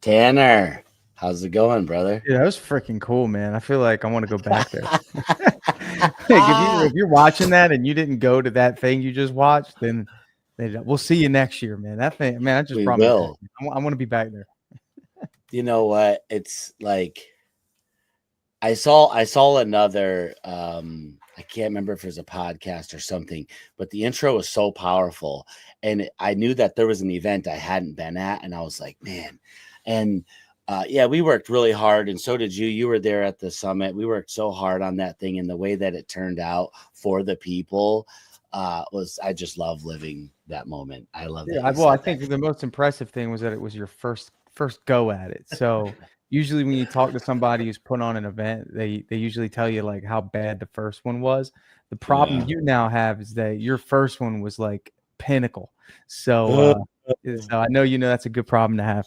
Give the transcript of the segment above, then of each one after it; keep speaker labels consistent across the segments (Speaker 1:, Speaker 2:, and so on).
Speaker 1: Tanner, how's it going, brother?
Speaker 2: Yeah, that was freaking cool, man. I feel like I want to go back there. Like if you're watching that and you didn't go to that thing you just watched, then we'll see you next year, man. That thing, man, that just
Speaker 1: We
Speaker 2: brought me back.
Speaker 1: will.
Speaker 2: I want to be back there.
Speaker 1: You know what? It's like I saw another I can't remember if it was a podcast or something, but the intro was so powerful. And I knew that there was an event I hadn't been at, and I was like, man. And yeah, we worked really hard, and so did you. You were there at the summit. We worked so hard on that thing, and the way that it turned out for the people was I just love living that moment. I love that.
Speaker 2: Yeah, I think the most impressive thing was that it was your first go at it. So usually when you talk to somebody who's put on an event, they usually tell you like how bad the first one was. The problem you now have is that your first one was like pinnacle. So I know that's a good problem to have.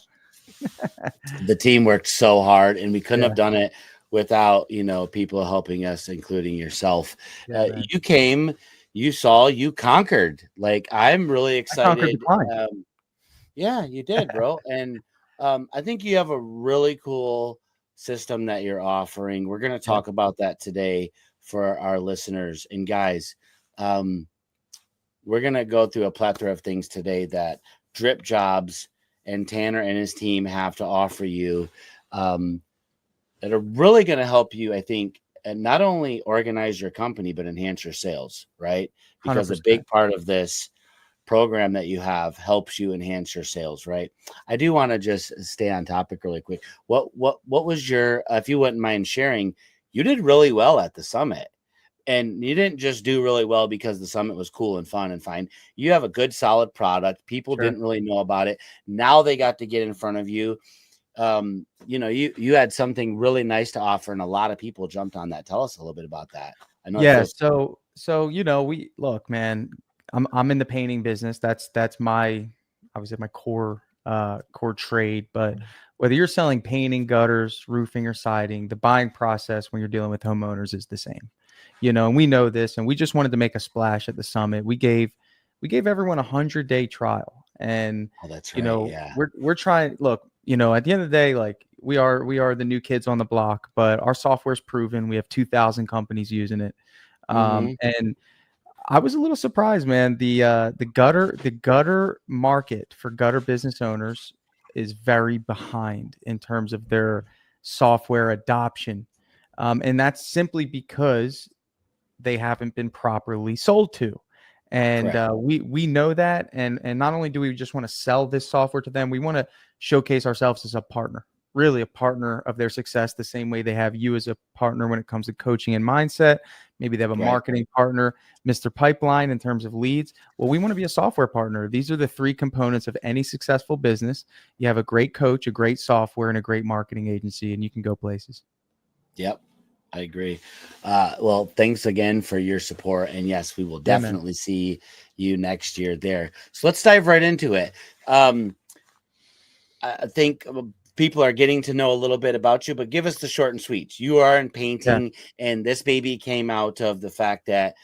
Speaker 1: The team worked so hard, and we couldn't have done it without people helping us, including yourself. You came, you saw, you conquered. Like, I'm really excited. Yeah, you did, bro. And I think you have a really cool system that you're offering. We're going to talk about that today for our listeners. And guys, we're going to go through a plethora of things today that DripJobs and Tanner and his team have to offer you that are really going to help you, I think, and not only organize your company, but enhance your sales, right? Because
Speaker 2: 100%.
Speaker 1: a big part of this program that you have helps you enhance your sales, right? I do want to just stay on topic really quick. What was your, if you wouldn't mind sharing, you did really well at the summit. And you didn't just do really well because the summit was cool and fun and fine. You have a good, solid product. People didn't really know about it. Now they got to get in front of you. You had something really nice to offer, and a lot of people jumped on that. Tell us a little bit about that. I know.
Speaker 2: Yeah. So we look, man. I'm in the painting business. That's my core trade. But whether you're selling painting, gutters, roofing, or siding, the buying process when you're dealing with homeowners is the same. And we know this, and we just wanted to make a splash at the summit. We gave everyone 100-day trial, and
Speaker 1: that's right. Yeah.
Speaker 2: we're trying. Look, at the end of the day, like we are the new kids on the block, but our software's proven. We have 2,000 companies using it, and I was a little surprised, man. The gutter market for gutter business owners is very behind in terms of their software adoption, and that's simply because they haven't been properly sold to. And we know that. And not only do we just want to sell this software to them, we want to showcase ourselves as a partner, really a partner of their success, the same way they have you as a partner when it comes to coaching and mindset. Maybe they have a marketing partner, Mr. Pipeline, in terms of leads. Well, we want to be a software partner. These are the three components of any successful business. You have a great coach, a great software, and a great marketing agency, and you can go places.
Speaker 1: Yep. I agree. Well, thanks again for your support. And yes, we will definitely see you next year there. So let's dive right into it. I think people are getting to know a little bit about you, but give us the short and sweet. You are in painting, and this baby came out of the fact that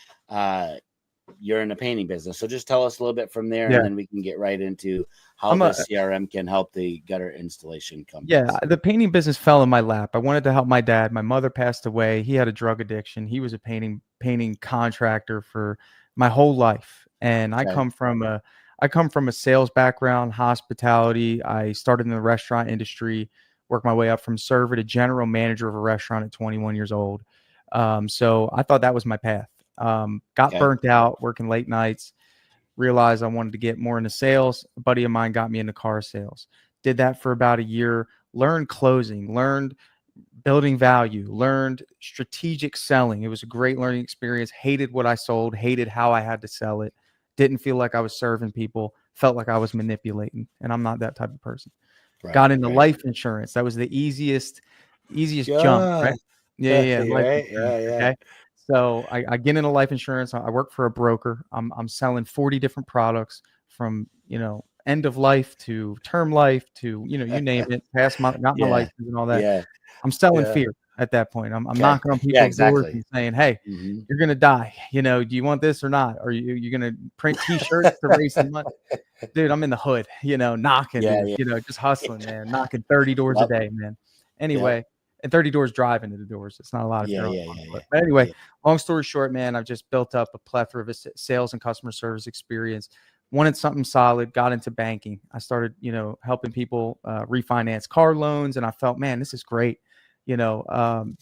Speaker 1: you're in the painting business. So just tell us a little bit from there, and then we can get right into how the CRM can help the gutter installation company.
Speaker 2: Yeah, the painting business fell in my lap. I wanted to help my dad. My mother passed away. He had a drug addiction. He was a painting contractor for my whole life. And I come from a sales background, hospitality. I started in the restaurant industry, worked my way up from server to general manager of a restaurant at 21 years old. So I thought that was my path. Got burnt out working late nights. Realized I wanted to get more into sales. A buddy of mine got me into car sales. Did that for about a year, learned closing, learned building value, learned strategic selling. It was a great learning experience. Hated what I sold, hated how I had to sell it. Didn't feel like I was serving people, felt like I was manipulating. And I'm not that type of person. Got into life insurance. That was the easiest jump, right? Yeah. Okay. So I get into life insurance. I work for a broker. I'm selling 40 different products from, end of life to term life to, you name it, got my license and all that. I'm selling fear. at that point. I'm knocking on people's doors and saying, hey, you're going to die. You know, do you want this or not? Are you going to print t-shirts to raise some money? Dude, I'm in the hood, you know, knocking, you know, just hustling, man, knocking 30 doors a day, man. Anyway, and 30 doors driving to the doors. It's not a lot of But anyway, long story short, man, I've just built up a plethora of sales and customer service experience. Wanted something solid, got into banking. I started, you know, helping people refinance car loans, and I felt, man, this is great. You know,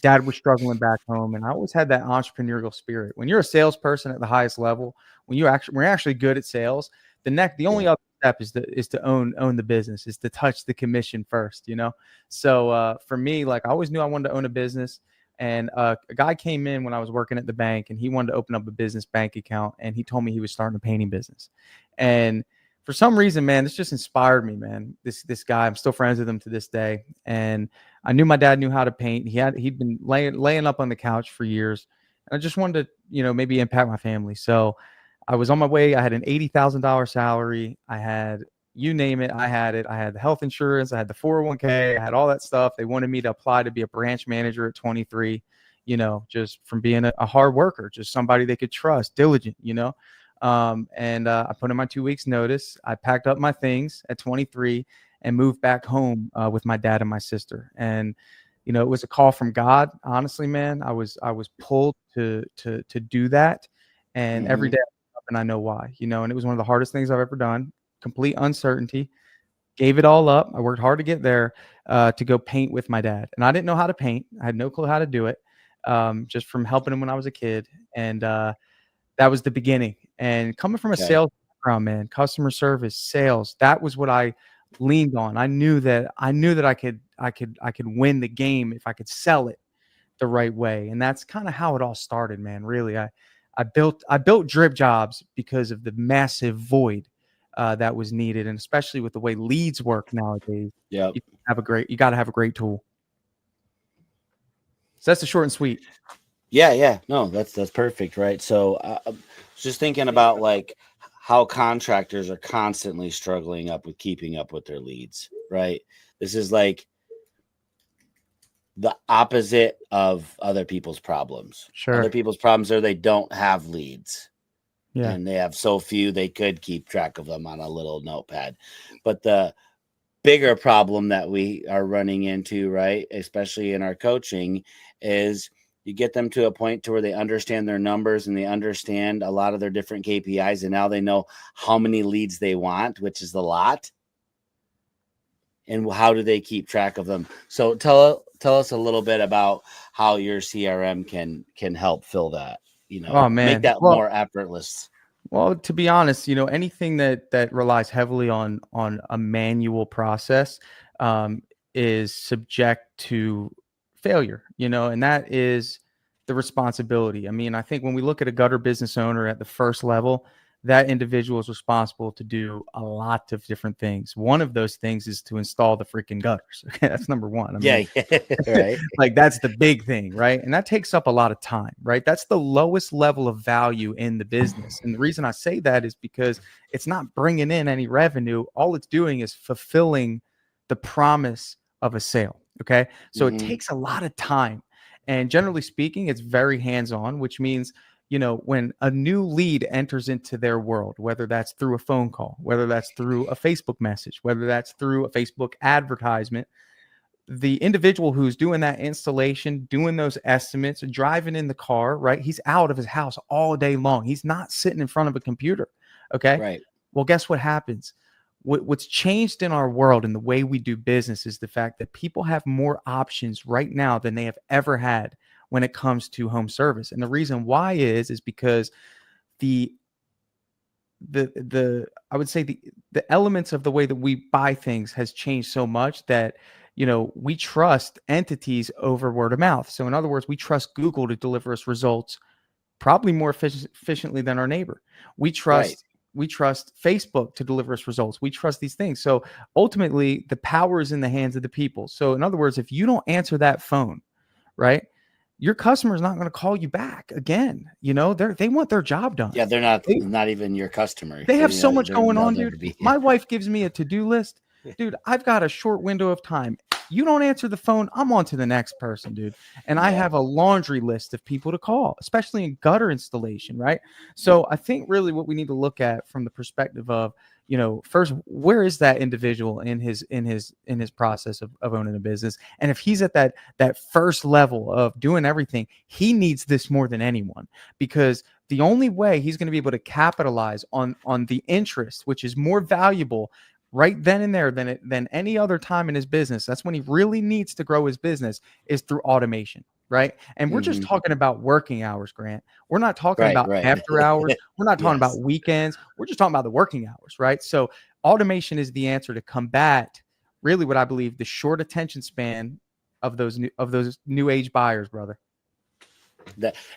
Speaker 2: dad was struggling back home, and I always had that entrepreneurial spirit. When you're a salesperson at the highest level, when you're actually good at sales, the only other step is to own the business, is to touch the commission first, you know? So for me, like, I always knew I wanted to own a business. And a guy came in when I was working at the bank, and he wanted to open up a business bank account, and he told me he was starting a painting business. And for some reason, man, this just inspired me, man. This guy, I'm still friends with him to this day. And I knew my dad knew how to paint. He'd been laying up on the couch for years. And I just wanted to, you know, maybe impact my family. So I was on my way. I had an $80,000 salary. I had, you name it, I had it. I had the health insurance. I had the 401k. I had all that stuff. They wanted me to apply to be a branch manager at 23, you know, just from being a hard worker, just somebody they could trust, diligent, you know. And I put in my 2 weeks notice. I packed up my things at 23 and moved back home with my dad and my sister. And, you know, it was a call from God. Honestly, man, I was pulled to do that. And every day I wake up and I know why, you know, and it was one of the hardest things I've ever done. Complete uncertainty, gave it all up. I worked hard to get there, to go paint with my dad. And I didn't know how to paint. I had no clue how to do it, just from helping him when I was a kid. And that was the beginning. And coming from a sales background, man, customer service, sales, that was what I leaned on. I knew that I could win the game if I could sell it the right way. And that's kind of how it all started, man. Really, I built DripJobs because of the massive void that was needed, and especially with the way leads work nowadays. Yeah, you got to have a great tool. So that's the short and sweet.
Speaker 1: Yeah. No, that's perfect, right? So just thinking about like how contractors are constantly struggling with keeping up with their leads, right? This is like the opposite of other people's problems.
Speaker 2: Sure.
Speaker 1: Other people's problems are they don't have leads.
Speaker 2: Yeah.
Speaker 1: And they have so few, they could keep track of them on a little notepad. But the bigger problem that we are running into, right, especially in our coaching, is you get them to a point to where they understand their numbers and they understand a lot of their different KPIs, and now they know how many leads they want, which is a lot. And how do they keep track of them? So tell us a little bit about how your CRM can help fill that, you know, make that more effortless.
Speaker 2: Well, to be honest, you know, anything that relies heavily on a manual process is subject to failure, you know, and that is the responsibility. I mean, I think when we look at a gutter business owner at the first level, that individual is responsible to do a lot of different things. One of those things is to install the freaking gutters. Okay, that's number one. I mean,
Speaker 1: right.
Speaker 2: Like, that's the big thing, right? And that takes up a lot of time, right? That's the lowest level of value in the business. And the reason I say that is because it's not bringing in any revenue. All it's doing is fulfilling the promise of a sale. Okay. So it takes a lot of time. And generally speaking, it's very hands-on, which means, you know, when a new lead enters into their world, whether that's through a phone call, whether that's through a Facebook message, whether that's through a Facebook advertisement, the individual who's doing that installation, doing those estimates, driving in the car, right? He's out of his house all day long. He's not sitting in front of a computer. Okay.
Speaker 1: Right.
Speaker 2: Well, guess what happens? What's changed in our world and the way we do business is the fact that people have more options right now than they have ever had when it comes to home service. And the reason why is because I would say the elements of the way that we buy things has changed so much that, you know, we trust entities over word of mouth. So in other words, we trust Google to deliver us results probably more efficiently than our neighbor. We trust Facebook to deliver us results. We trust these things. So ultimately, the power is in the hands of the people. So in other words, if you don't answer that phone, right, your customer is not going to call you back again. You know, they want their job done.
Speaker 1: Yeah, they're not even your customer.
Speaker 2: They have so much going on, dude. My wife gives me a to-do list. Dude, I've got a short window of time You don't answer the phone, I'm on to the next person, dude. And I have a laundry list of people to call, especially in gutter installation, right? So I think really what we need to look at from the perspective of, you know, first, where is that individual in his process of owning a business? And if he's at that first level of doing everything, he needs this more than anyone, because the only way he's going to be able to capitalize on the interest, which is more valuable right then and there than any other time in his business. That's when he really needs to grow his business, is through automation, right? And we're just talking about working hours, Grant. We're not talking about after hours. We're not talking about weekends. We're just talking about the working hours, right? So automation is the answer to combat really what I believe the short attention span of those new age buyers, brother.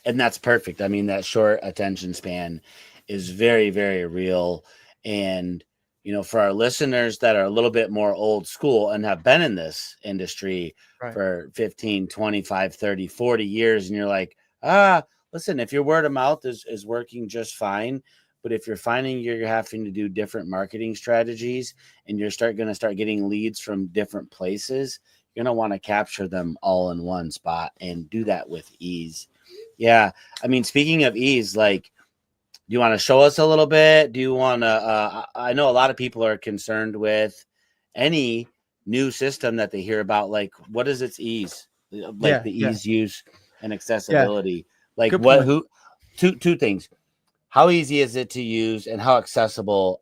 Speaker 1: And that's perfect. I mean, that short attention span is very, very real. And you know, for our listeners that are a little bit more old school and have been in this industry for 15, 25, 30, 40 years, and you're like, listen, if your word of mouth is working just fine, but if you're finding you're having to do different marketing strategies and you're going to start getting leads from different places, you're going to want to capture them all in one spot and do that with ease. Yeah. I mean, speaking of ease, like, do you want to show us a little bit? Do you want to, I know a lot of people are concerned with any new system that they hear about, like, what is its ease? Like the ease, use, and accessibility. Like two things. How easy is it to use, and how accessible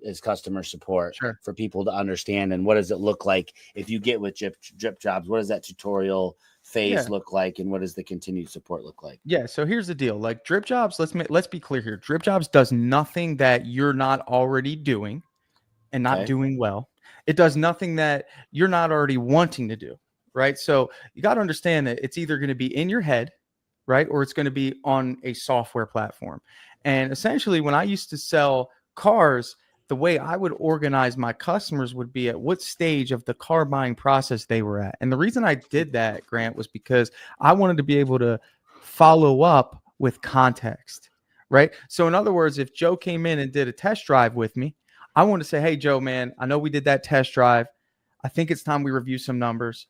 Speaker 1: is customer support for people to understand? And what does it look like if you get with DripJobs? What does that tutorial phase look like, and what does the continued support look like?
Speaker 2: Yeah, so here's the deal. Like DripJobs, let's be clear here. DripJobs does nothing that you're not already doing and not doing well. It does nothing that you're not already wanting to do, right? So you got to understand that it's either going to be in your head, right, or it's going to be on a software platform. And essentially, when I used to sell cars, the way I would organize my customers would be at what stage of the car buying process they were at. And the reason I did that, Grant, was because I wanted to be able to follow up with context, right? So in other words, if Joe came in and did a test drive with me, I want to say, hey, Joe, man, I know we did that test drive. I think it's time we review some numbers.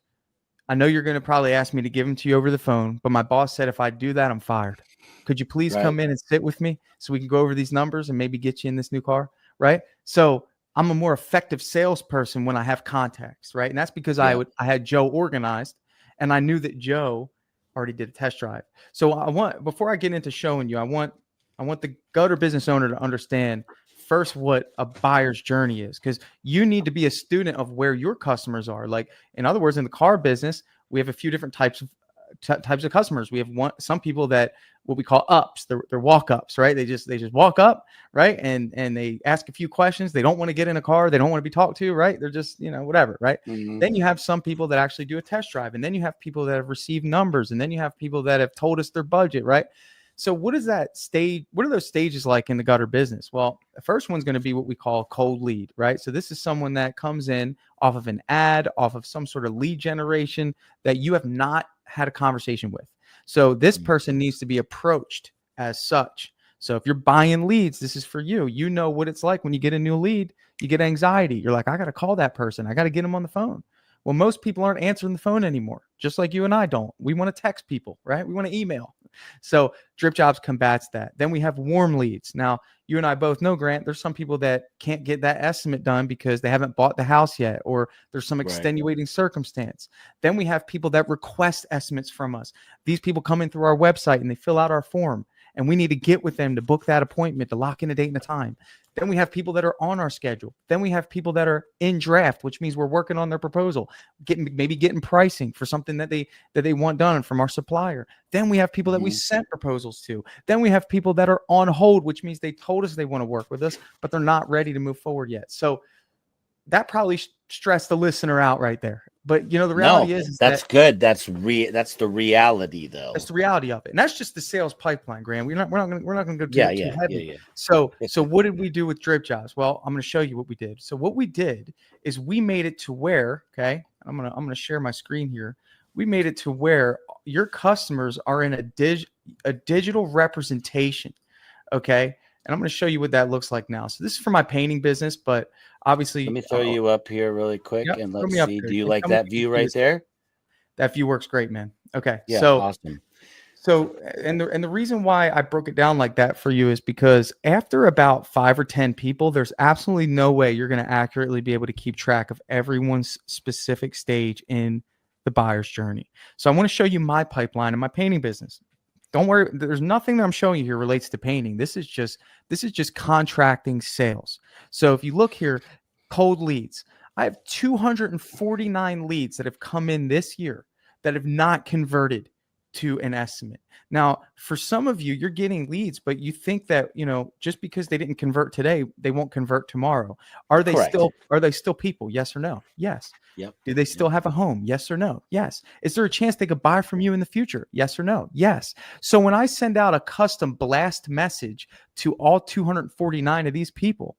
Speaker 2: I know you're going to probably ask me to give them to you over the phone, but my boss said if I do that, I'm fired. Could you please come in and sit with me so we can go over these numbers and maybe get you in this new car? Right. So I'm a more effective salesperson when I have context. Right. And that's because I had Joe organized, and I knew that Joe already did a test drive. So before I get into showing you, I want the gutter business owner to understand first what a buyer's journey is, because you need to be a student of where your customers are. Like, in other words, in the car business, we have a few different types of customers. We have some people that what we call ups. They're walk ups, right? They just walk up, right? And they ask a few questions. They don't want to get in a car. They don't want to be talked to, right? They're just, whatever, right? Then you have some people that actually do a test drive, and then you have people that have received numbers, and then you have people that have told us their budget, right? So what is that stage? What are those stages like in the gutter business? Well, the first one's going to be what we call a cold lead, right? So this is someone that comes in off of an ad, off of some sort of lead generation that you have not had a conversation with. So this person needs to be approached as such. So if you're buying leads, this is for you. You know what it's like when you get a new lead, you get anxiety. You're like, I got to call that person. I got to get them on the phone. Well, most people aren't answering the phone anymore, just like you and I don't. We want to text people, right? We want to email. So DripJobs combats that. Then we have warm leads. Now, you and I both know, Grant, there's some people that can't get that estimate done because they haven't bought the house yet, or there's some extenuating circumstance. Then we have people that request estimates from us. These people come in through our website and they fill out our form, and we need to get with them to book that appointment, to lock in a date and a time. Then we have people that are on our schedule. Then we have people that are in draft, which means we're working on their proposal, getting pricing for something that they want done from our supplier. Then we have people that we sent proposals to. Then we have people that are on hold, which means they told us they want to work with us, but they're not ready to move forward yet. So that probably stressed the listener out right there. But the reality is
Speaker 1: that's good. That's the reality, though.
Speaker 2: That's the reality of it, and that's just the sales pipeline, Graham. We're not going to go too heavy. So what did we do with DripJobs? Well, I'm going to show you what we did. So what we did is we made it to where, I'm going to share my screen here. We made it to where your customers are in a digital representation, okay? And I'm going to show you what that looks like now. So this is for my painting business, but Obviously,
Speaker 1: let me throw you up here really quick,
Speaker 2: yep,
Speaker 1: and
Speaker 2: throw
Speaker 1: let's
Speaker 2: me up
Speaker 1: see.
Speaker 2: there
Speaker 1: Do you
Speaker 2: and
Speaker 1: like
Speaker 2: tell me
Speaker 1: that
Speaker 2: if you
Speaker 1: view
Speaker 2: can see
Speaker 1: right
Speaker 2: this.
Speaker 1: there?
Speaker 2: That view works great, man. Okay,
Speaker 1: Yeah, awesome.
Speaker 2: So, and the reason why I broke it down like that for you is because after about 5 or 10 people, there's absolutely no way you're going to accurately be able to keep track of everyone's specific stage in the buyer's journey. So I want to show you my pipeline and my painting business. Don't worry, there's nothing that I'm showing you here relates to painting. This is just contracting sales. So if you look here, cold leads. I have 249 leads that have come in this year that have not converted to an estimate. Now, for some of you, you're getting leads, but you think that, just because they didn't convert today, they won't convert tomorrow. Are they
Speaker 1: Correct.
Speaker 2: still people? Yes or no? Yes.
Speaker 1: Yep.
Speaker 2: Do they still have a home? Yes or no? Yes. Is there a chance they could buy from you in the future? Yes or no? Yes. So when I send out a custom blast message to all 249 of these people,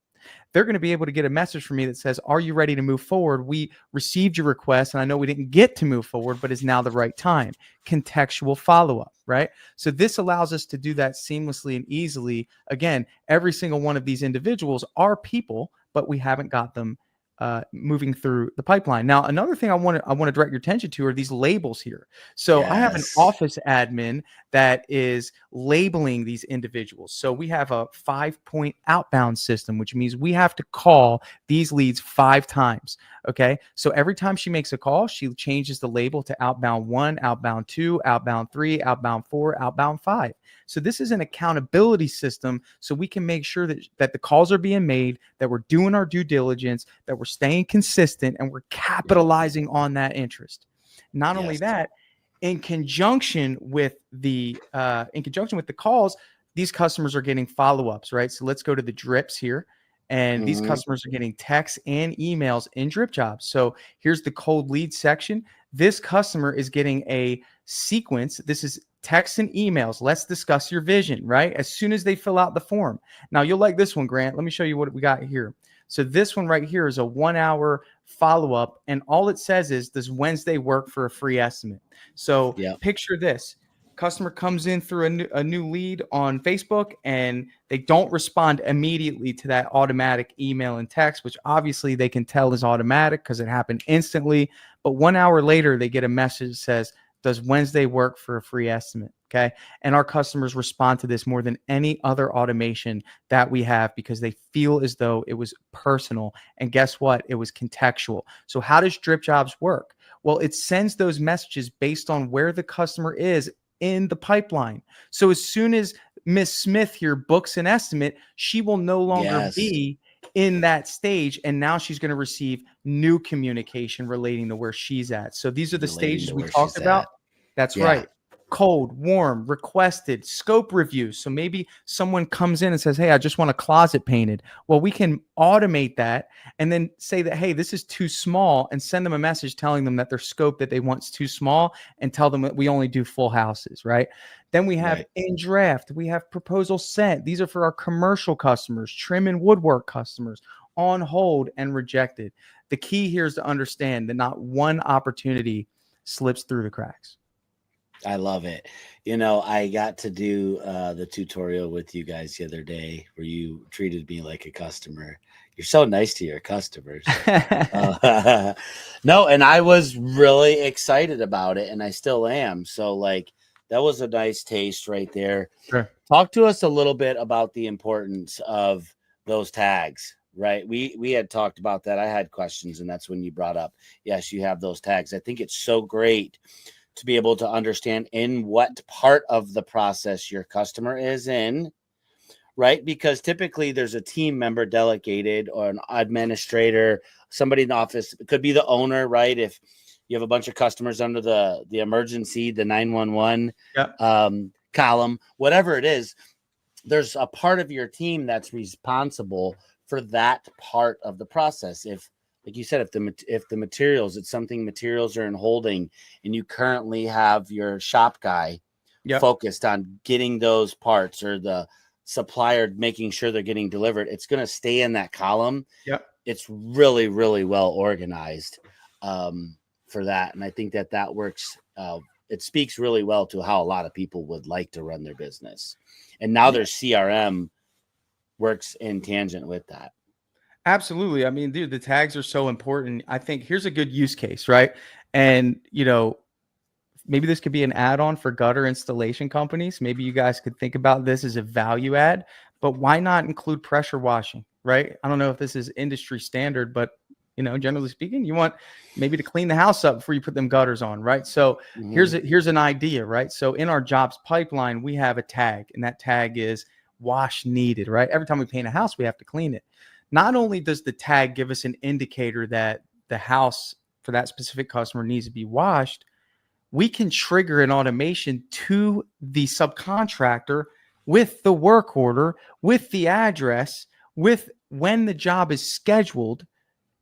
Speaker 2: they're going to be able to get a message from me that says, are you ready to move forward? We received your request, and I know we didn't get to move forward, but is now the right time. Contextual follow-up, right? So this allows us to do that seamlessly and easily. Again, every single one of these individuals are people, but we haven't got them moving through the pipeline. Now, another thing I want to direct your attention to are these labels here. So I have an office admin that is labeling these individuals. So we have a 5-point outbound system, which means we have to call these leads 5 times. Okay. So every time she makes a call, she changes the label to outbound 1, outbound 2, outbound 3, outbound 4, outbound 5. So this is an accountability system, so we can make sure that the calls are being made, that we're doing our due diligence, that we're staying consistent, and we're capitalizing on that interest. Not only that, in conjunction with the calls, these customers are getting follow-ups, right? So let's go to the drips here. And these customers are getting texts and emails in DripJobs. So here's the cold lead section. This customer is getting a sequence. This is texts and emails. Let's discuss your vision, right? As soon as they fill out the form. Now, you'll like this one, Grant. Let me show you what we got here. So this one right here is a 1-hour follow-up. And all it says is, does Wednesday work for a free estimate? So picture this. Customer comes in through a new lead on Facebook, and they don't respond immediately to that automatic email and text, which obviously they can tell is automatic because it happened instantly. But 1 hour later, they get a message that says, does Wednesday work for a free estimate? Okay. And our customers respond to this more than any other automation that we have because they feel as though it was personal. And guess what? It was contextual. So how does DripJobs work? Well, it sends those messages based on where the customer is in the pipeline. So as soon as Miss Smith here books an estimate, she will no longer be in that stage. And now she's going to receive new communication relating to where she's at. So these are the stages we talked about. That's right. Cold, warm, requested, scope review. So maybe someone comes in and says, hey, I just want a closet painted. Well, we can automate that and then say that, hey, this is too small, and send them a message telling them that their scope that they want is too small, and tell them that we only do full houses, right? Then we have in draft, we have proposal sent. These are for our commercial customers, trim and woodwork customers, on hold and rejected. The key here is to understand that not one opportunity slips through the cracks.
Speaker 1: I love it. I got to do the tutorial with you guys the other day where you treated me like a customer. You're so nice to your customers. No, and I was really excited about it, and I still am. So that was a nice taste right there.
Speaker 2: Sure.
Speaker 1: Talk to us a little bit about the importance of those tags, right? We had talked about that. I had questions, and that's when you brought up, yes, you have those tags. I think it's so great to be able to understand in what part of the process your customer is in, right? Because typically there's a team member delegated or an administrator, somebody in the office. It could be the owner, right? If you have a bunch of customers under the emergency, the 911 column, whatever it is, there's a part of your team that's responsible for that part of the process. If, like you said, if the materials, it's something materials are in holding, and you currently have your shop guy focused on getting those parts, or the supplier making sure they're getting delivered, it's going to stay in that column. It's really, really well organized for that. And I think that works. It speaks really well to how a lot of people would like to run their business. And now their CRM works in tangent with that.
Speaker 2: Absolutely. I mean, dude, the tags are so important. I think here's a good use case, right? And, maybe this could be an add-on for gutter installation companies. Maybe you guys could think about this as a value add, but why not include pressure washing, right? I don't know if this is industry standard, but generally speaking, you want maybe to clean the house up before you put them gutters on, right? So here's an idea, right? So in our jobs pipeline, we have a tag, and that tag is wash needed, right? Every time we paint a house, we have to clean it. Not only does the tag give us an indicator that the house for that specific customer needs to be washed, we can trigger an automation to the subcontractor with the work order, with the address, with when the job is scheduled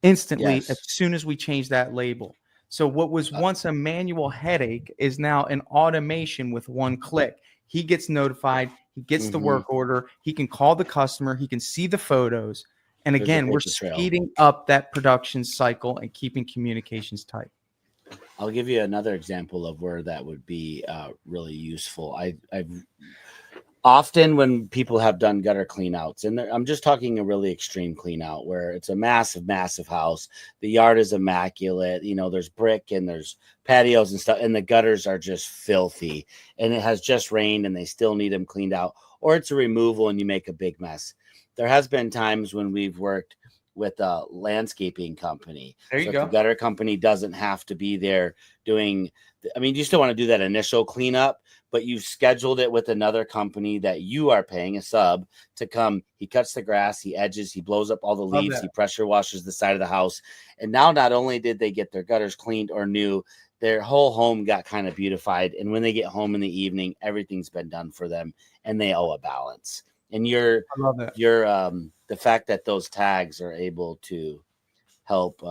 Speaker 2: instantly as soon as we change that label. So what was once a manual headache is now an automation with one click. He gets notified, he gets the work order, he can call the customer, he can see the photos. And again, we're speeding up that production cycle and keeping communications tight.
Speaker 1: I'll give you another example of where that would be really useful. I've often, when people have done gutter clean outs, and I'm just talking a really extreme clean out where it's a massive house. The yard is immaculate. There's brick and there's patios and stuff, and the gutters are just filthy, and it has just rained and they still need them cleaned out, or it's a removal and you make a big mess. There has been times when we've worked with a landscaping company.
Speaker 2: There you go.
Speaker 1: The gutter company doesn't have to be there doing, you still want to do that initial cleanup, but you've scheduled it with another company that you are paying a sub to come. He cuts the grass, he edges, he blows up all the leaves, he pressure washes the side of the house. And now not only did they get their gutters cleaned or new, their whole home got kind of beautified. And when they get home in the evening, everything's been done for them and they owe a balance. And the fact that those tags are able to help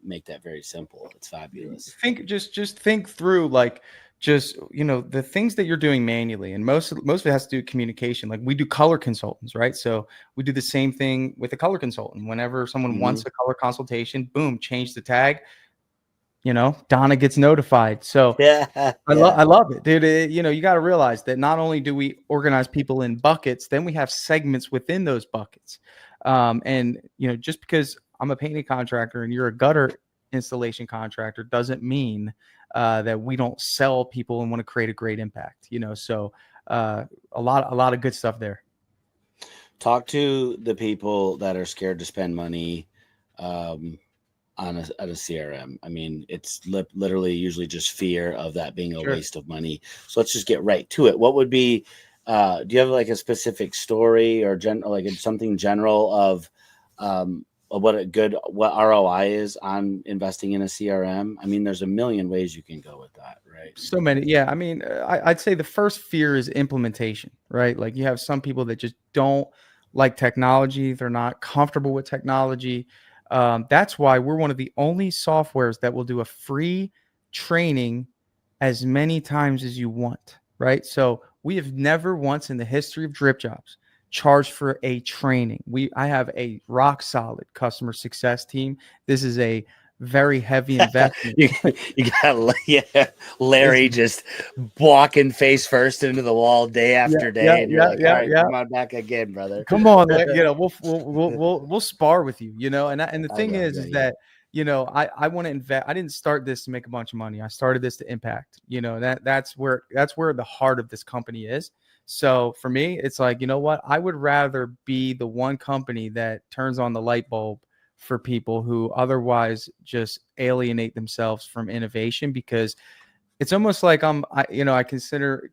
Speaker 1: make that very simple. It's fabulous.
Speaker 2: Just think through the things that you're doing manually, and most of it has to do with communication. Like we do color consultants, right? So we do the same thing with a color consultant. Whenever someone wants a color consultation, boom, change the tag. Donna gets notified. So I love it, dude. You got to realize that not only do we organize people in buckets, then we have segments within those buckets. And just because I'm a painting contractor and you're a gutter installation contractor doesn't mean that we don't sell people and want to create a great impact. So a lot of good stuff there.
Speaker 1: Talk to the people that are scared to spend money on a CRM. It's literally usually just fear of that being a waste of money. So let's just get right to it. What would be, do you have like a specific story or something general of what ROI is on investing in a CRM? There's a million ways you can go with that, right?
Speaker 2: So many. Yeah. I'd say the first fear is implementation, right? Like you have some people that just don't like technology. They're not comfortable with technology. That's why we're one of the only softwares that will do a free training as many times as you want, right? So we have never once in the history of DripJobs charged for a training. I have a rock solid customer success team. This is a very heavy investment.
Speaker 1: you got Larry just walking face first into the wall day after day, and you're all right, come on back again, brother.
Speaker 2: Come on, we'll spar with you, and the thing is that I want to invest. I didn't start this to make a bunch of money. I started this to impact. That's where the heart of this company is. So for me, it's like, what? I would rather be the one company that turns on the light bulb for people who otherwise just alienate themselves from innovation, because it's almost like I consider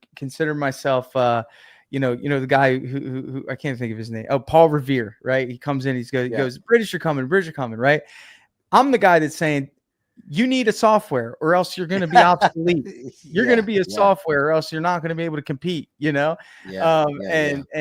Speaker 2: myself, the guy who I can't think of his name. Oh, Paul Revere, right? He comes in, he goes, British are coming, right? I'm the guy that's saying, you need a software or else you're going to be obsolete. You're going to be a software or else you're not going to be able to compete, and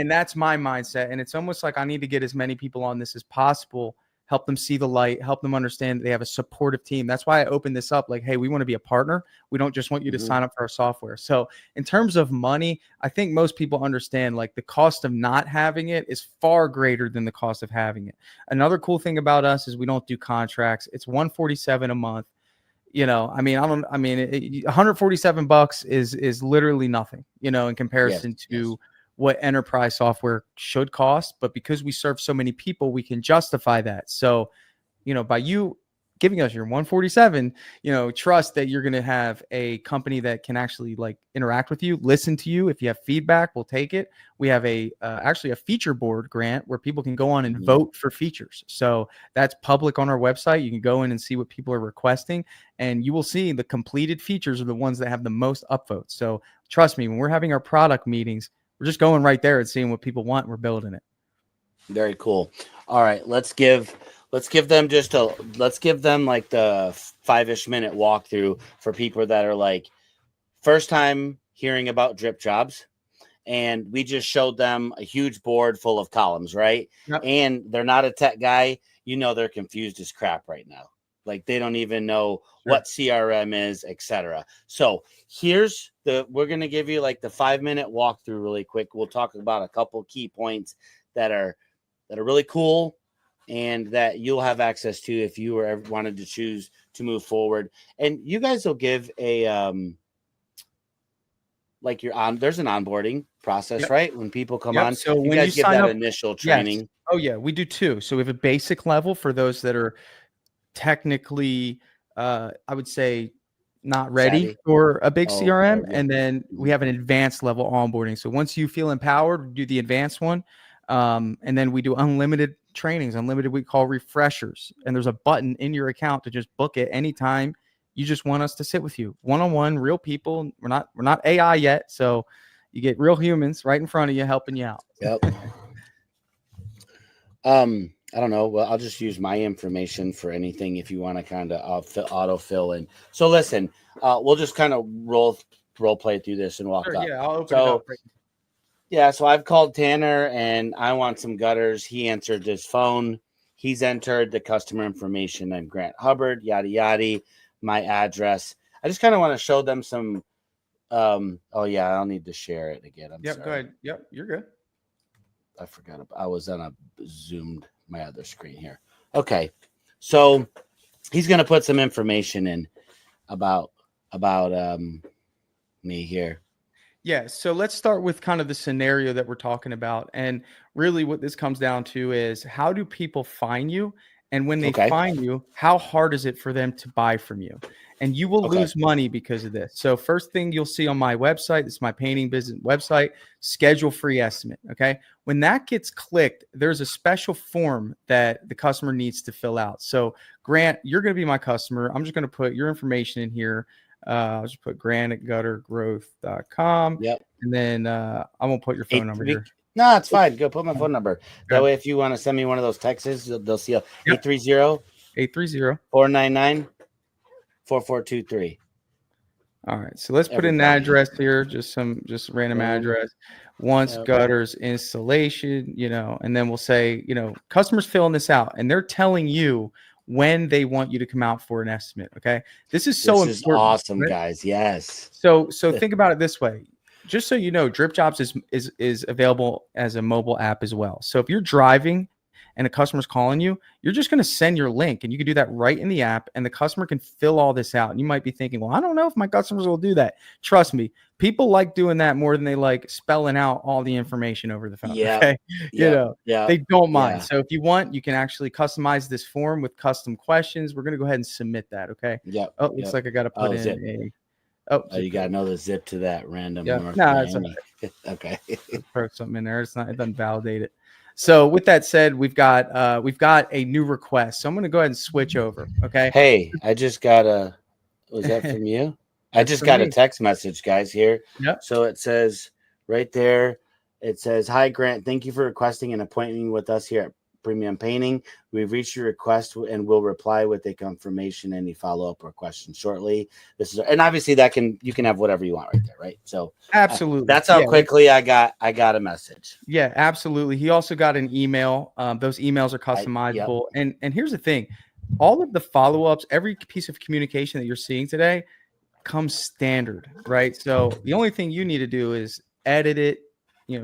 Speaker 2: that's my mindset. And it's almost like I need to get as many people on this as possible, help them see the light, help them understand that they have a supportive team. That's why I opened this up like, hey, we want to be a partner. We don't just want you to sign up for our software. So in terms of money, I think most people understand like the cost of not having it is far greater than the cost of having it. Another cool thing about us is we don't do contracts. It's $147 a month. $147 is literally nothing, in comparison to what enterprise software should cost, but because we serve so many people, we can justify that. So, by you giving us your 147, trust that you're going to have a company that can actually like interact with you, listen to you. If you have feedback, we'll take it. We have actually a feature board, Grant, where people can go on and vote for features. So that's public on our website. You can go in and see what people are requesting, and you will see the completed features are the ones that have the most upvotes. So trust me, when we're having our product meetings, we're just going right there and seeing what people want. We're building it.
Speaker 1: Very cool. All right, let's give them like the 5-ish minute walkthrough for people that are like first time hearing about DripJobs, and we just showed them a huge board full of columns, right?
Speaker 2: Yep.
Speaker 1: And they're not a tech guy, they're confused as crap right now. Like they don't even know what CRM is, etc. So we're gonna give you like the 5-minute walkthrough really quick. We'll talk about a couple key points that are really cool and that you'll have access to if you ever wanted to choose to move forward. And you guys will give a there's an onboarding process, right? When people come on,
Speaker 2: so
Speaker 1: you
Speaker 2: when
Speaker 1: guys
Speaker 2: you
Speaker 1: give
Speaker 2: sign
Speaker 1: that
Speaker 2: up,
Speaker 1: initial training.
Speaker 2: Yes. Oh yeah, we do too. So we have a basic level for those that are technically, I would say, not ready
Speaker 1: Savvy.
Speaker 2: for a big CRM,
Speaker 1: yeah.
Speaker 2: and then we have an advanced level onboarding. So once you feel empowered, we do the advanced one, and then we do unlimited trainings, we call refreshers, and there's a button in your account to just book it anytime you just want us to sit with you one-on-one, real people. We're not AI yet, so you get real humans right in front of you helping you out.
Speaker 1: Yep. I don't know. Well, I'll just use my information for anything if you want to kind of auto fill in. So listen, we'll just kind of role play through this and walk up.
Speaker 2: Yeah, I'll open it up.
Speaker 1: Yeah, so I've called Tanner and I want some gutters. He answered his phone. He's entered the customer information. I'm Grant Hubbard, yada yada, my address. I just kind of want to show them some. Oh yeah, I'll need to share it again.
Speaker 2: Yep, go ahead. Yep, you're good.
Speaker 1: I forgot. I was on a zoomed my other screen here. Okay, so he's gonna put some information in about me here.
Speaker 2: Yeah, so let's start with kind of the scenario that we're talking about. And really what this comes down to is, how do people find you? And when they find you, how hard is it for them to buy from you? And you will lose money because of this. So first thing you'll see on my website, this is my painting business website, schedule free estimate. Okay. When that gets clicked, there's a special form that the customer needs to fill out. So Grant, you're going to be my customer. I'm just going to put your information in here. I'll just put grant@guttergrowth.com.
Speaker 1: Yep.
Speaker 2: And then I won't put your phone number here.
Speaker 1: No, it's fine. Go put my phone number. That way, if you want to send me one of those texts, they'll see 830-499-4423.
Speaker 2: All right. So let's put in an address here, just random address. Once gutters installation, and then we'll say, customers filling this out and they're telling you when they want you to come out for an estimate. Okay. This is so important.
Speaker 1: Awesome, right? Guys. Yes.
Speaker 2: So think about it this way. Just so you know, DripJobs is available as a mobile app as well. So if you're driving and a customer's calling you, you're just going to send your link, and you can do that right in the app, and the customer can fill all this out. And you might be thinking, well, I don't know if my customers will do that. Trust me, people like doing that more than they like spelling out all the information over the phone.
Speaker 1: Yeah.
Speaker 2: Okay? They don't mind.
Speaker 1: Yeah.
Speaker 2: So if you want, you can actually customize this form with custom questions. We're going to go ahead and submit that. Okay.
Speaker 1: Yeah.
Speaker 2: Oh, looks like I got to put in
Speaker 1: Oh, you got to know the zip to that random.
Speaker 2: Yeah.
Speaker 1: North
Speaker 2: That's
Speaker 1: Miami. Okay.
Speaker 2: Throw something in there. It doesn't validate it. So with that said, we've got a new request. So I'm going to go ahead and switch over. Okay.
Speaker 1: Hey, I just got was that from you? I just got a text message, guys, here.
Speaker 2: Yep.
Speaker 1: So it says right there, it says, "Hi, Grant. Thank you for requesting an appointment with us here at Premium Painting. We've reached your request and will reply with a confirmation, any follow-up or question shortly." This is, and obviously you can have whatever you want right there, right? So
Speaker 2: absolutely.
Speaker 1: That's how quickly I got a message.
Speaker 2: Yeah, absolutely. He also got an email. Those emails are customizable. And here's the thing. All of the follow-ups, every piece of communication that you're seeing today comes standard, right? So the only thing you need to do is edit it,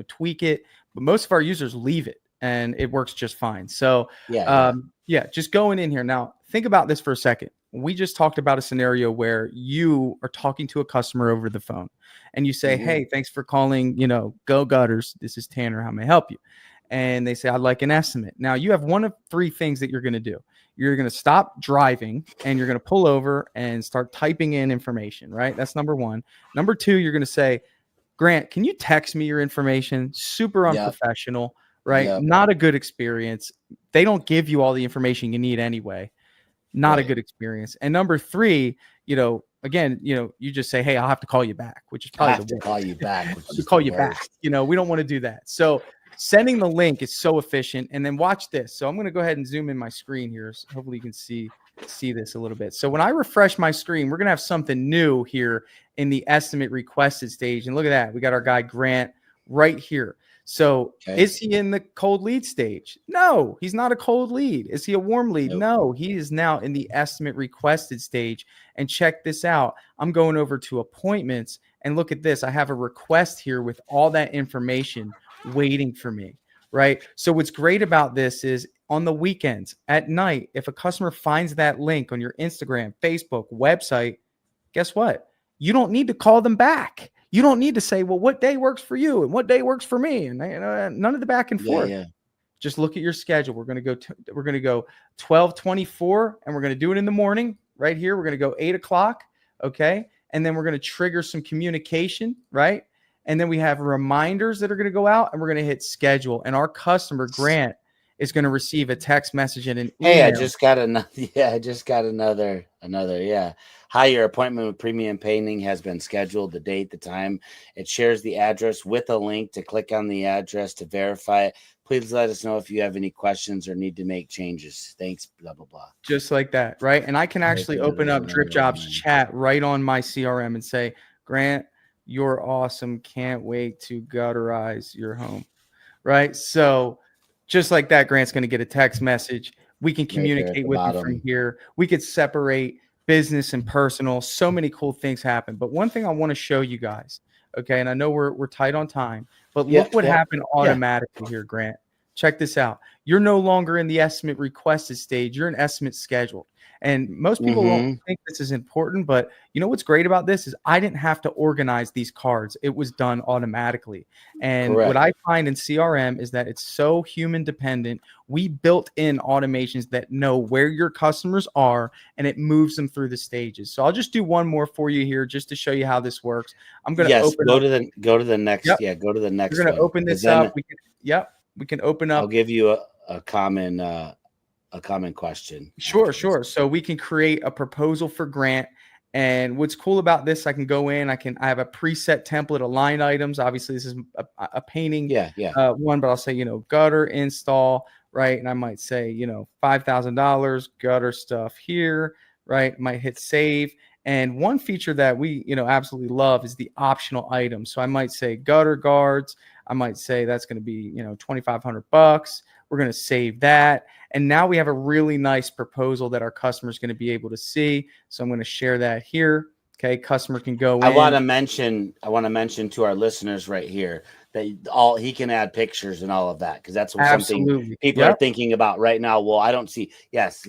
Speaker 2: tweak it, but most of our users leave it and it works just fine. So just going in here now, think about this for a second. we just talked about a scenario where you are talking to a customer over the phone and you say, hey, thanks for calling, Go Gutters. This is Tanner. How may I help you? And they say, I'd like an estimate. Now you have one of three things that you're going to do. You're going to stop driving and you're going to pull over and start typing in information, right? That's number one. Number two, you're going to say, Grant, can you text me your information? Super unprofessional, right? Not a good experience. They don't give you all the information you need anyway. Not a good experience. And number three, again, you just say, hey, I'll have to call you back, which is probably the worst.
Speaker 1: Call you back.
Speaker 2: Call you back. We don't want to do that. So sending the link is so efficient. And then watch this. So I'm going to go ahead and zoom in my screen here. So hopefully you can see this a little bit. So when I refresh my screen, we're going to have something new here in the estimate requested stage. And look at that. We got our guy Grant right here. So is he in the cold lead stage? No, he's not a cold lead. Is he a warm lead?
Speaker 1: Nope.
Speaker 2: No, he is now in the estimate requested stage. And check this out. I'm going over to appointments and look at this. I have a request here with all that information waiting for me, right? So what's great about this is on the weekends at night, if a customer finds that link on your Instagram, Facebook, website, guess what? You don't need to call them back. You don't need to say, well, what day works for you and what day works for me? And none of the back and forth. Just look at your schedule. We're going to go 12:24 and we're going to do it in the morning right here. We're going to go 8 o'clock. Okay. And then we're going to trigger some communication, right? And then we have reminders that are going to go out and we're going to hit schedule. And our customer, Grant, is going to receive a text message and an email.
Speaker 1: Hey, I just got another. Hi, your appointment with Premium Painting has been scheduled. The date, the time. It shares the address with a link to click on the address to verify it. Please let us know if you have any questions or need to make changes. Thanks, blah, blah, blah.
Speaker 2: Just like that, right? And I can actually open up DripJobs chat right on my CRM and say, Grant, you're awesome. Can't wait to gutterize your home, right? So just like that, Grant's going to get a text message. We can communicate with him from here. We could separate business and personal. So many cool things happen. But one thing I want to show you guys, okay, and I know we're tight on time, but look what happened automatically here, Grant. Check this out. You're no longer in the estimate requested stage. You're in estimate scheduled. And most people don't think this is important, but you know what's great about this is I didn't have to organize these cards. It was done automatically. And what I find in CRM is that it's so human dependent. We built in automations that know where your customers are and it moves them through the stages. So I'll just do one more for you here just to show you how this works. I'm going to
Speaker 1: go to the next. Yeah, go to the next.
Speaker 2: We're going to open this up. We can open up.
Speaker 1: I'll give you a common question.
Speaker 2: Sure. So we can create a proposal for Grant. And what's cool about this, I can go in, I have a preset template of line items. Obviously this is a painting one, but I'll say, gutter install, right? And I might say, $5,000 gutter stuff here, right? Might hit save. And one feature that we, absolutely love is the optional items. So I might say gutter guards. I might say that's going to be, $2,500. We're going to save that. And now we have a really nice proposal that our customer is going to be able to see. So I'm going to share that here. Okay. Customer can go in.
Speaker 1: I want to mention to our listeners right here that he can add pictures and all of that. Cause that's something people are thinking about right now. Well, I don't see. Yes.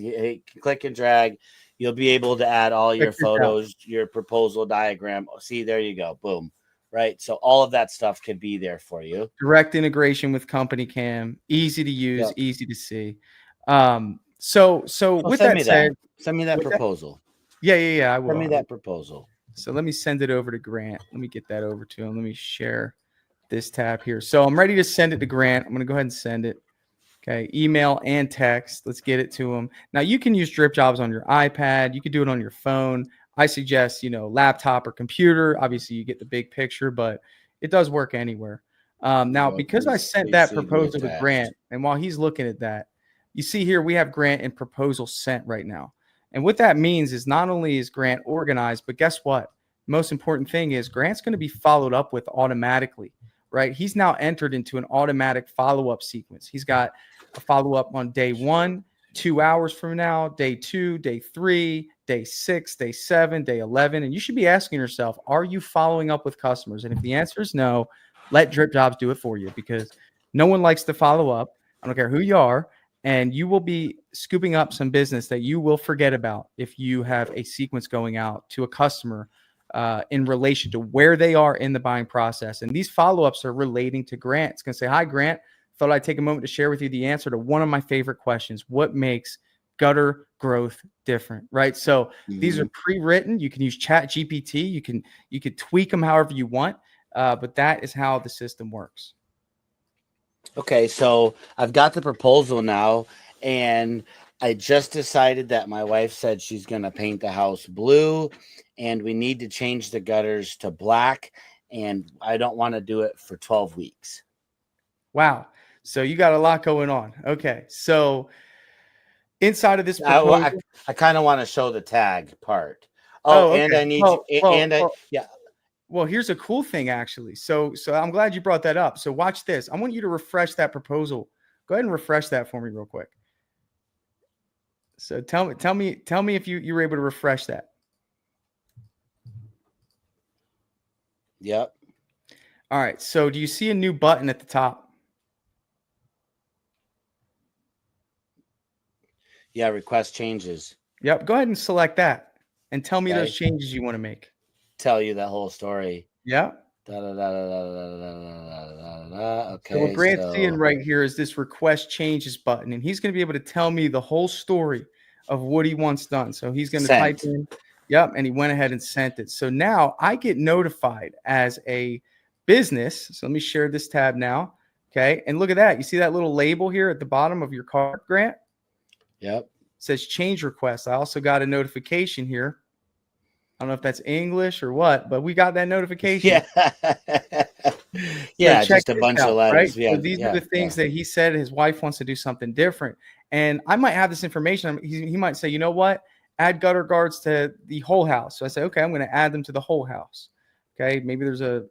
Speaker 1: Click and drag. You'll be able to add all your photos, your proposal diagram. See, there you go. Boom. Right. So all of that stuff could be there for you.
Speaker 2: Direct integration with Company Cam, easy to use, easy to see. So with that said,
Speaker 1: send me that proposal.
Speaker 2: Yeah. I will.
Speaker 1: Send me that proposal.
Speaker 2: So let me send it over to Grant. Let me get that over to him. Let me share this tab here. So I'm ready to send it to Grant. I'm going to go ahead and send it. Okay. Email and text. Let's get it to him. Now you can use DripJobs on your iPad. You could do it on your phone. I suggest, laptop or computer. Obviously, you get the big picture, but it does work anywhere. Now, because I sent that proposal to Grant, and while he's looking at that, you see here we have Grant and proposal sent right now. And what that means is not only is Grant organized, but guess what? Most important thing is Grant's going to be followed up with automatically, right? He's now entered into an automatic follow-up sequence. He's got a follow-up on day 1, 2 hours from now, day 2, day 3, day 6, day 7, day 11. And you should be asking yourself, are you following up with customers? And if the answer is no, let DripJobs do it for you, because no one likes to follow up. I don't care who you are. and you will be scooping up some business that you will forget about if you have a sequence going out to a customer in relation to where they are in the buying process. And these follow-ups are relating to Grant. It's going to say, hi, Grant. Thought I'd take a moment to share with you the answer to one of my favorite questions. What makes gutter growth different, right? So these are pre-written. You can use ChatGPT. You can tweak them however you want, but that is how the system works.
Speaker 1: Okay, so I've got the proposal now, and I just decided that my wife said she's going to paint the house blue, and we need to change the gutters to black, and I don't want to do it for 12 weeks.
Speaker 2: Wow. So you got a lot going on. Okay, so inside of this proposal,
Speaker 1: I kind of want to show the tag part. Oh, okay. And I need yeah.
Speaker 2: Well, here's a cool thing, actually. So I'm glad you brought that up. So watch this. I want you to refresh that proposal. Go ahead and refresh that for me real quick. So tell me if you were able to refresh that.
Speaker 1: Yep.
Speaker 2: All right. So do you see a new button at the top?
Speaker 1: Yeah, request changes.
Speaker 2: Yep. Go ahead and select that and tell me those changes you want to make.
Speaker 1: Tell you that whole story.
Speaker 2: Yeah.
Speaker 1: Okay.
Speaker 2: So what Grant's seeing right here is this request changes button, and he's going to be able to tell me the whole story of what he wants done. So he's going to type in, yep, and he went ahead and sent it. So now I get notified as a business. So let me share this tab now. Okay. And look at that. You see that little label here at the bottom of your card, Grant?
Speaker 1: Yep.
Speaker 2: It says change request. I also got a notification here. I don't know if that's English or what, but we got that notification.
Speaker 1: Yeah. Yeah, just a bunch of letters.
Speaker 2: Right?
Speaker 1: Yeah,
Speaker 2: so these are the things that he said his wife wants to do something different. And I might have this information. He might say, you know what? Add gutter guards to the whole house. So I say, okay, I'm going to add them to the whole house. Okay, maybe there's a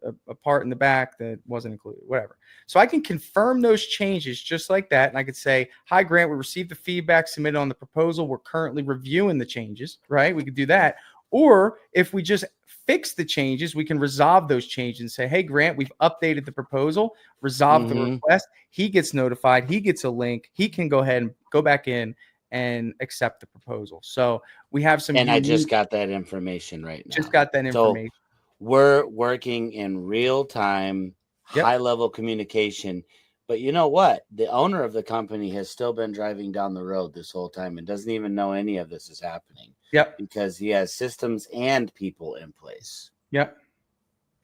Speaker 2: part in the back that wasn't included, whatever. So I can confirm those changes just like that. And I could say, hi, Grant, we received the feedback submitted on the proposal. We're currently reviewing the changes, right? We could do that. Or if we just fix the changes, we can resolve those changes and say, hey, Grant, we've updated the proposal, resolved the request. He gets notified. He gets a link. He can go ahead and go back in and accept the proposal. So we have some.
Speaker 1: And I just got that information right now.
Speaker 2: Just got that information.
Speaker 1: So we're working in real time, high level communication. But you know what? The owner of the company has still been driving down the road this whole time and doesn't even know any of this is happening.
Speaker 2: Yep.
Speaker 1: Because he has systems and people in place.
Speaker 2: Yep.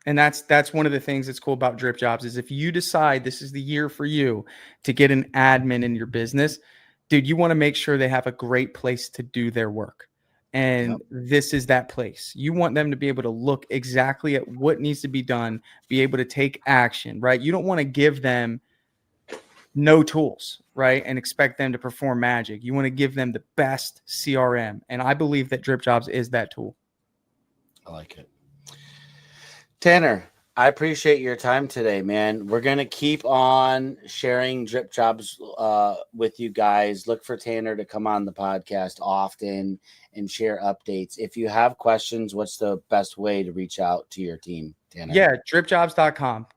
Speaker 2: And that's one of the things that's cool about DripJobs is if you decide this is the year for you to get an admin in your business, dude, you want to make sure they have a great place to do their work. And this is that place. You want them to be able to look exactly at what needs to be done, be able to take action, right? You don't want to give them no tools, right? And expect them to perform magic. You want to give them the best CRM. And I believe that DripJobs is that tool.
Speaker 1: I like it. Tanner, I appreciate your time today, man. We're going to keep on sharing DripJobs with you guys. Look for Tanner to come on the podcast often and share updates. If you have questions, what's the best way to reach out to your team, Tanner?
Speaker 2: Yeah, DripJobs.com.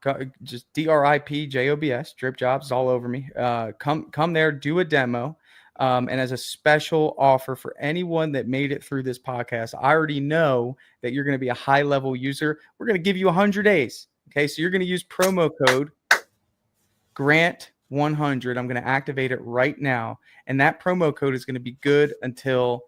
Speaker 2: Just DripJobs, DripJobs all over me. Come there, do a demo. And as a special offer for anyone that made it through this podcast, I already know that you're going to be a high-level user. We're going to give you 100 days. Okay, so you're going to use promo code GRANT100. I'm going to activate it right now. And that promo code is going to be good until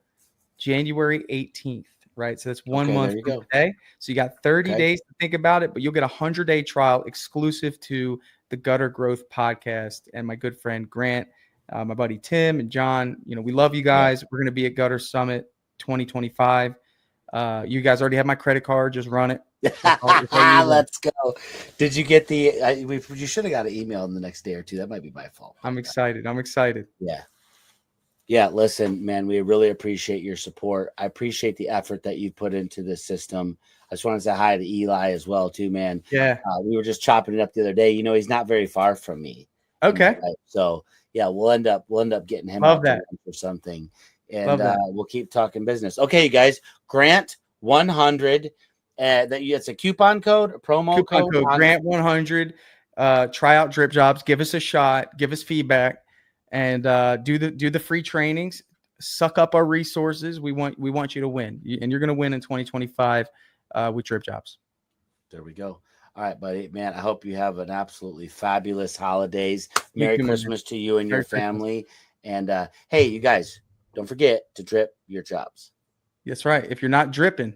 Speaker 2: January 18th, right? So that's 1 month from today. So you got 30 days to think about it, but you'll get a 100-day trial exclusive to the Gutter Growth Podcast and my good friend Grant. My buddy Tim and John, we love you guys. We're going to be at Gutter Summit 2025. You guys already have my credit card. Just run it.
Speaker 1: Let's go. Did you get you should have got an email in the next day or two. That might be my fault.
Speaker 2: I'm excited.
Speaker 1: Yeah. Listen, man, we really appreciate your support. I appreciate the effort that you put into this system. I just want to say hi to Eli as well, too, man.
Speaker 2: Yeah.
Speaker 1: We were just chopping it up the other day. He's not very far from me.
Speaker 2: Okay.
Speaker 1: So yeah, we'll end up getting him out to lunch or something, and we'll keep talking business. Okay, you guys, Grant 100. It's a coupon code, a promo code.
Speaker 2: Grant 100. Try out DripJobs. Give us a shot. Give us feedback, and do the free trainings. Suck up our resources. We want you to win, and you're going to win in 2025 with DripJobs.
Speaker 1: There we go. All right, buddy, man. I hope you have an absolutely fabulous holidays. Merry Christmas to you and your family. And hey, you guys, don't forget to drip your jobs.
Speaker 2: That's right. If you're not dripping,